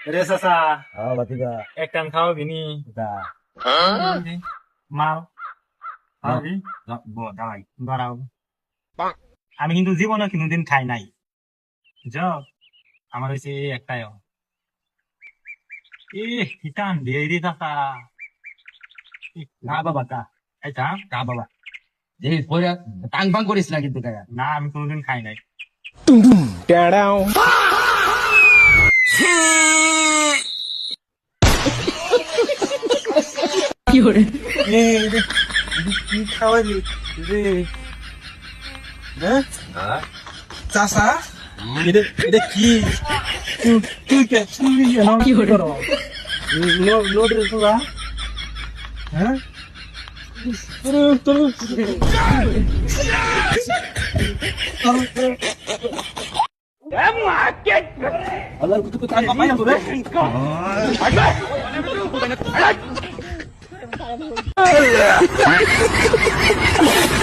রে চাচা বাতিকা এক টান খাও বিনি দা মাল খাওয়াবি দাঁড়াই বাড়াও আমি কিন্তু জীবনে কোনোদিন খাই নাই বুঝছ আমার হয়েছে একটাই টান দিয়ে রে চাচা না বাবা তা এটা কা বাবা যে পয়রা টাং পাং করিস না কিন্তু কাকা না আমি কোনোদিন খাই নাই কি খাওয়াবি রে হ্যাঁ চাচা এটা কি তুই কি করো লোড রে তোরা হ্যাঁ আল্লাহ কুতু টাং পাই না তোরে Yeah.